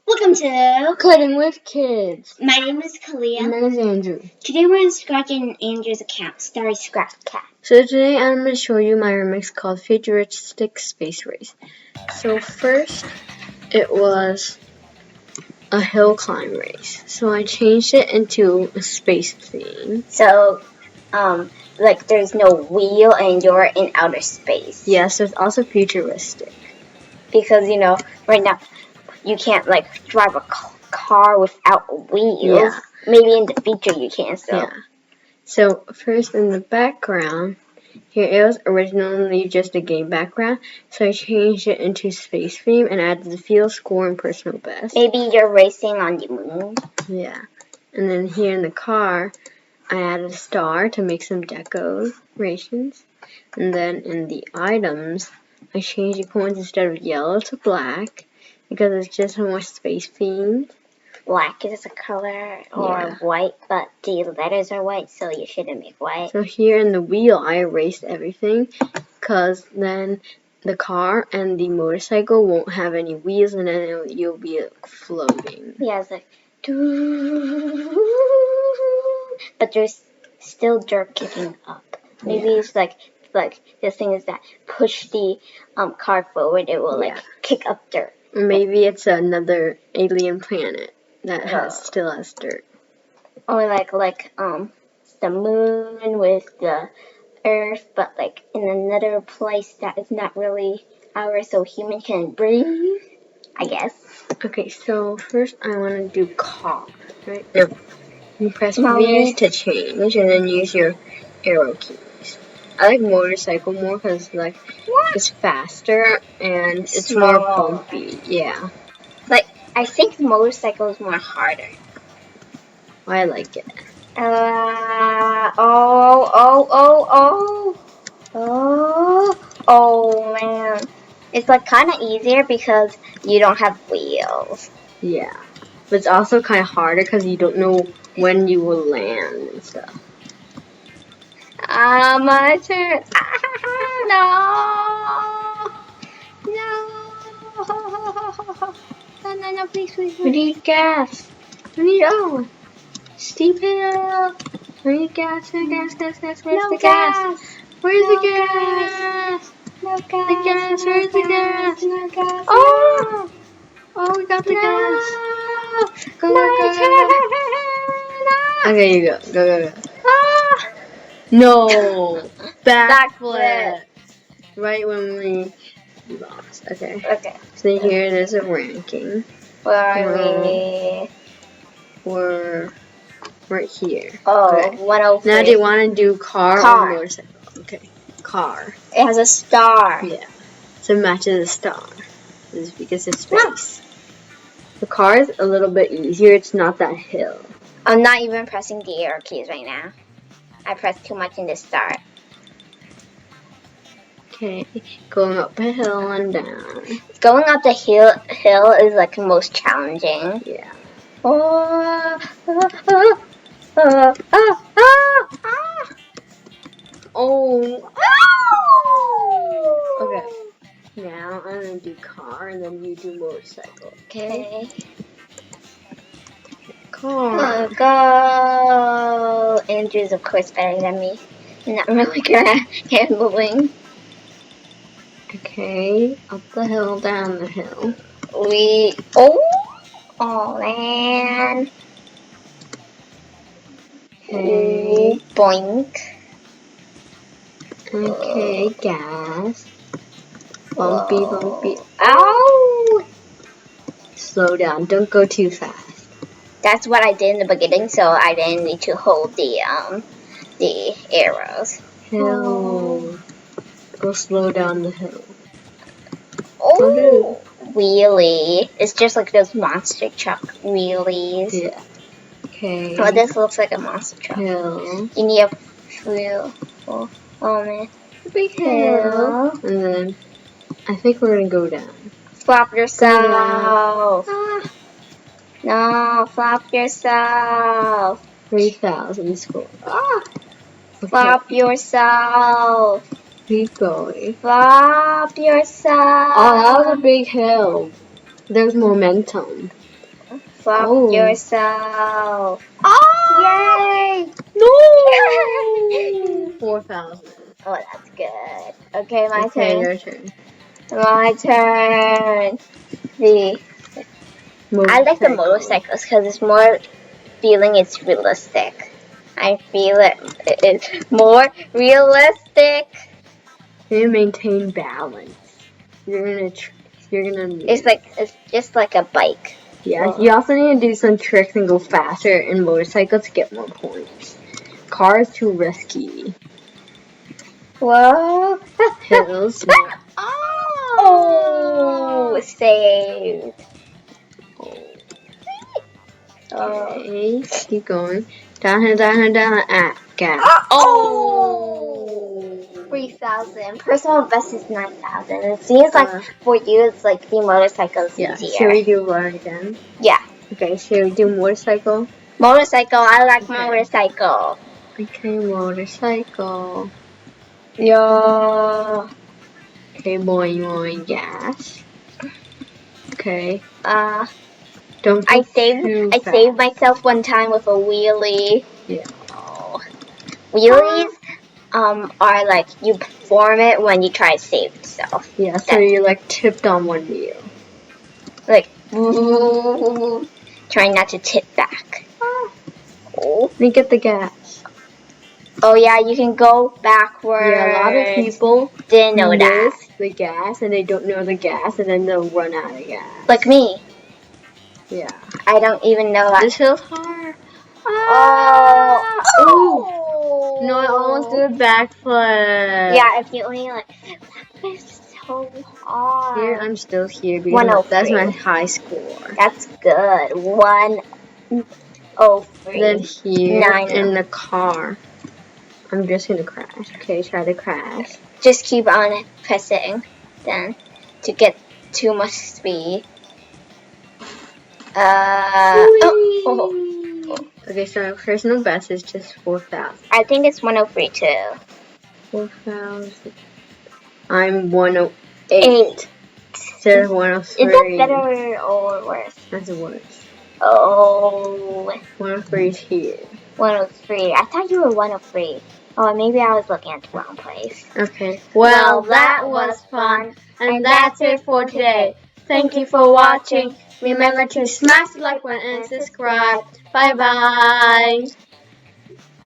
Welcome to Cutting with Kids. My name is Kalia. And my name is Andrew. Today we're going to scratch in Andrew's account, Starry Scratch Cat. So today I'm going to show you my remix called Futuristic Space Race. So first it was a hill climb race. So I changed it into a space theme. So, like there's no wheel and you're in outer space. Yes, so it's also futuristic. Because, right now you can't like drive a car without wheels. Yeah. Maybe in the future you can, so. Yeah. So first in the background, here it was originally just a game background, so I changed it into space theme and added the field score and personal best. Maybe you're racing on the moon. Yeah. And then here in the car, I added a star to make some decorations. And then in the items, I changed the coins instead of yellow to black because it's just more space themed. Black is a color, or white, but the letters are white, so you shouldn't make white. So here in the wheel, I erased everything because then the car and the motorcycle won't have any wheels, and then you'll be floating. Yeah, it's like, but there's still dirt kicking up. Maybe it's like the thing is that push the car forward, it will kick up dirt. Maybe it's another alien planet that still has dirt. Or like the moon with the earth, but like in another place that is not really ours, so humans can breathe, I guess. Okay, so first I want to do car, right? No, you press V to change, and then use your arrow keys. I like motorcycle more because it's faster and it's more bumpy. Yeah. Like I think the motorcycle is more harder. I like it. Oh man. It's like kind of easier because you don't have wheels. Yeah. But it's also kind of harder because you don't know when you will land and stuff. My turn. No, please. We need gas. We need steep hill. We need gas. Where's the gas? Where's the gas? No gas. The gas. Where's the gas? No gas. Oh, we got the gas. Go. Okay, you go. Go. No, backflip. Right when we lost. Okay. So here there's a ranking. Where are we? We're right here. Oh, okay. 103. Now do you want to do car or motorcycle? Okay, car. It has a star. Yeah, so it matches a star. This is because it's space. The car is a little bit easier. It's not that hill. I'm not even pressing the arrow keys right now. I pressed too much in the start. Okay, going up a hill and down. Going up the hill is like most challenging. Yeah. Okay. Now I'm gonna do car and then you do motorcycle. Okay. Car. Go! Andrew's of course better than me. Not really good at handling. Okay, up the hill, down the hill. Oh man. Okay. Boink. Okay, gas. Bumpy. Ow! Slow down, don't go too fast. That's what I did in the beginning, so I didn't need to hold the arrows. Hill. Go slow down the hill. Oh, wheelie. It's just like those monster truck wheelies. Yeah. Okay. Well, this looks like a monster truck. Hill. You need a wheel. Oh man. Big hill. And then I think we're gonna go down. Flop yourself. No, flop yourself. 3,000 score. Okay. Flop yourself. Keep going. Flop yourself. Oh, that was a big hill. There's momentum. Flop Oh. yourself. Oh! Yay! No! 4,000. Oh, that's good. Okay, my Okay, turn. your turn. My turn. I like the motorcycles because it's more feeling it's realistic. I feel it's more realistic. You maintain balance. You're gonna. It's just like a bike. Yeah. You also need to do some tricks and go faster in motorcycles to get more points. Car is too risky. Whoa! Hills. Oh, saved. Okay, keep going. Down, gas. Oh! 3,000. Personal best is 9,000. It seems like for you, it's like the motorcycle's Yeah. easier. Should we do one again? Yeah. Okay, should we do motorcycle? Motorcycle. I like motorcycle. Okay, motorcycle. Yeah. Okay, boing, gas. Okay. Don't go I saved myself one time with a wheelie. Yeah. Oh. Wheelies are like you perform it when you try to save yourself. Yeah, so you like tipped on one wheel. Like trying not to tip back. Oh. Let me get the gas. Oh yeah, you can go backwards. Yeah, a lot of people didn't know that. The gas and they don't know the gas and then they'll run out of gas. Like me. Yeah. I don't even know that. This feels hard. Oh. No, I almost did a backflip. Yeah, if you only like it's so hard. Here, I'm still here because that's my high score. That's good. 103. Then here in the car, I'm just gonna crash. Okay, try to crash. Just keep on pressing then to get too much speed. Okay, so my personal best is just 4,000. I think it's 103 too. 4,000. I'm 108. Instead of 103. Is that better or worse? That's worse. Oh. 103 is here. 103. I thought you were 103. Oh, maybe I was looking at the wrong place. Okay. Well, that was fun. And that's it for today. Thank you for watching. Remember to smash the like button and subscribe. Bye-bye.